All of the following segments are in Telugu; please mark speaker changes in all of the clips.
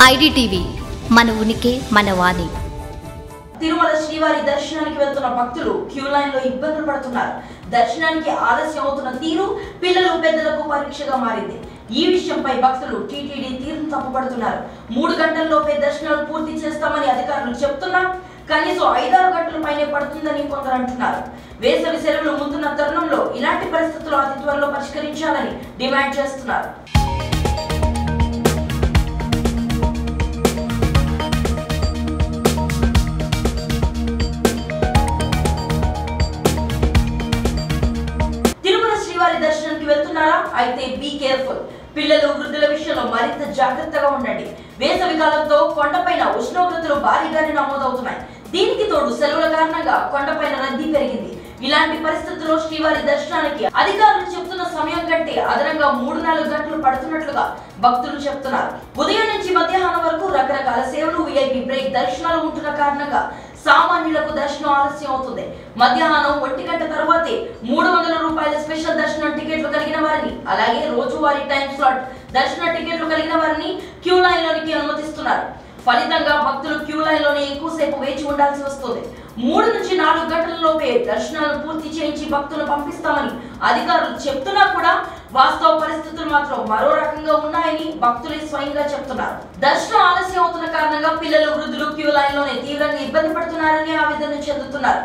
Speaker 1: ఐడిటీవీ మన ఉనికి మన వాణి.
Speaker 2: తిరుమల శ్రీవారి దర్శనానికి వెళ్తున్న భక్తులు క్యూ లైన్ లో ఇబ్బందులు పడుతున్నారు. దర్శనానికి ఆలస్యం అవుతున్న తీరు పిల్లలు పెద్దలకు పరీక్షగా మారింది. ఈ విషయంపై భక్తులు టీటీడీ తీరును తప్పుపడుతున్నారు. 3 గంటల్లోపే దర్శనాలు పూర్తి చేస్తామని అధికారులు చెప్తున్నా కనీసం 5-6 గంటల పైనే పడుతుందని కొందరు అంటున్నారు. వేసవి సెలవులు ముందున్న తరుణంలో ఇలాంటి పరిస్థితులు అతి త్వరలో పరిష్కరించాలని డిమాండ్ చేస్తున్నారు. దర్శనానికి వెళ్తున్నారా? అయితే బీ కేర్ఫుల్. పిల్లలు వృద్ధుల విషయంలో మరింత జాగ్రత్తగా ఉండండి. వేసవి కాలంతో కొండపైన ఉష్ణోగ్రతలు భారీగానే నమోదవుతున్నాయి. దీనికి తోడు సెలవుల కారణంగా కొండపైన రద్దీ పెరిగింది. ఇలాంటి పరిస్థితుల్లో శ్రీవారి దర్శనానికి అధికారులు చెప్తున్న సమయం కంటే అదనంగా 3-4 గంటలు పడుతున్నట్లుగా భక్తులు చెప్తున్నారు. ఉదయం నుంచి మధ్యాహ్నం వరకు రకరకాల సేవలు, విఐపి బ్రేక్ దర్శనాలు ఉంటున్న కారణంగా సామాన్యులకు దర్శనం ఆలస్యం అవుతుంది. మధ్యాహ్నం 1 గంట తర్వాతే 300 రూపాయల స్పెషల్ దర్శనం టికెట్లు కలిగిన వారిని, అలాగే రోజువారీ టైం స్లాట్ దర్శన టికెట్లు కలిగిన వారిని క్యూ లైన్ లోనికి అనుమతిస్తున్నారు. ఫలితంగా భక్తులు క్యూ లైన్ లోనే ఎక్కువసేపు వేచి ఉండాల్సి వస్తుంది. 3 నుంచి 4 గంటల లోపే దర్శనాలు పూర్తి చేయించి భక్తులను పంపిస్తామని అధికారులు చెప్తున్నా కూడా వాస్తవ పరిస్థితులు మాత్రం మరో రకంగా ఉన్నాయని భక్తులే స్వయంగా చెప్తున్నారు. దర్శనం ఆలస్యం అవుతున్న కారణంగా పిల్లలు, వృద్ధులు క్యూ లైన్ లోనే తీవ్రంగా ఇబ్బంది పడుతున్నారని ఆవేదన చెందుతున్నారు.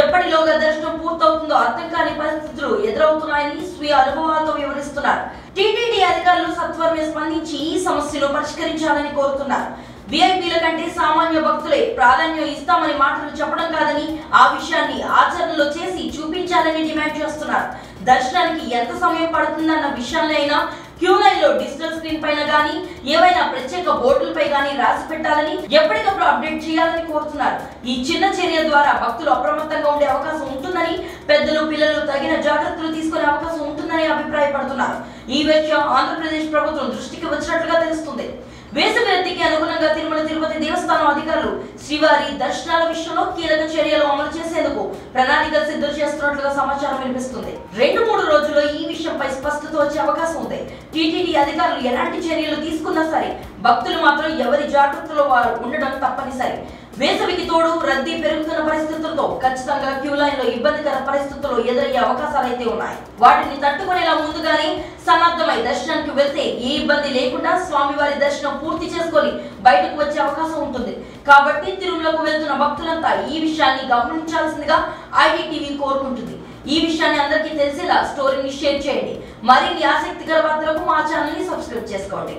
Speaker 2: ఎప్పటిలోగా దర్శనం పూర్తవుతుందో అర్థం కాని పరిస్థితులు ఎదురవుతున్నాయని స్వీయ అనుభవాలతో వివరిస్తున్నారు. టీటీడీ అధికారులు సత్వరమే స్పందించి ఈ సమస్యను పరిష్కరించాలని కోరుతున్నారు. విఐపీల కంటే సామాన్య భక్తులే ప్రాధాన్యం ఇస్తామని మాటలు చెప్పడం కాదని, ఆ విషయాన్ని ఆచరణలో చేసి చూపించాలని డిమాండ్ చేస్తున్నారు. దర్శనానికి ఎంత సమయం పడుతుందన్న విషయాన్ని అయినా క్యూ లైన్ లో డిజిటల్ స్క్రీన్ పైన గానీ ఏవైనా ప్రత్యేక బోర్డులపై గానీ రాసి పెట్టాలని, ఎప్పటికప్పుడు అప్డేట్ చేయాలని కోరుతున్నారు. ఈ చిన్న చర్య ద్వారా భక్తులు అప్రమత్తంగా ఉండే అవకాశం ఉంటుందని, పెద్దలు, పిల్లలు తగిన జాగ్రత్తలు తీసుకునే అవకాశం ఉంటుందని అభిప్రాయపడుతున్నారు. ఈ విషయం ఆంధ్రప్రదేశ్ ప్రభుత్వం దృష్టికి వచ్చినట్లుగా తెలుస్తుంది. వేసవి రద్దీకి అనుగుణంగా తిరుమల తిరుపతి దేవస్థానం అధికారులు శ్రీవారి దర్శనాల విషయంలో కీలక చర్యలు అమలు చేసేందుకు ప్రణాళికలు సిద్ధం చేస్తున్నట్లుగా సమాచారం వినిపిస్తుంది. 2-3 రోజుల్లో ఈ విషయంపై స్పష్టత వచ్చే అవకాశం ఉంది. టీటీడీ అధికారులు ఎలాంటి చర్యలు తీసుకున్నా సరే భక్తులు మాత్రం ఎవరి జాగ్రత్తలో వారు ఉండడం తప్పనిసరి. వేసవికి తోడు రద్దీ పెరుగుతున్న పరిస్థితులతో ఖచ్చితంగా క్యూ లైన్ లో ఇబ్బందికర పరిస్థితుల్లో ఎదురయ్యే అవకాశాలు అయితే ఉన్నాయి. వాటిని తట్టుకునేలా ముందుగానే సన్నద్ధమై దర్శనానికి వెళ్తే ఏ ఇబ్బంది లేకుండా స్వామివారి దర్శనం పూర్తి చేసుకొని బయటకు వచ్చే అవకాశం ఉంటుంది. కాబట్టి తిరుమలకు వెళ్తున్న భక్తులంతా ఈ విషయాన్ని గమనించాల్సిందిగా ఐడిటీవీ కోరుకుంటుంది. ఈ విషయాన్ని అందరికీ తెలిసేలా స్టోరీని షేర్ చేయండి. మరిన్ని ఆసక్తికర వార్తలకు మా ఛానల్ ని సబ్స్క్రైబ్ చేసుకోండి.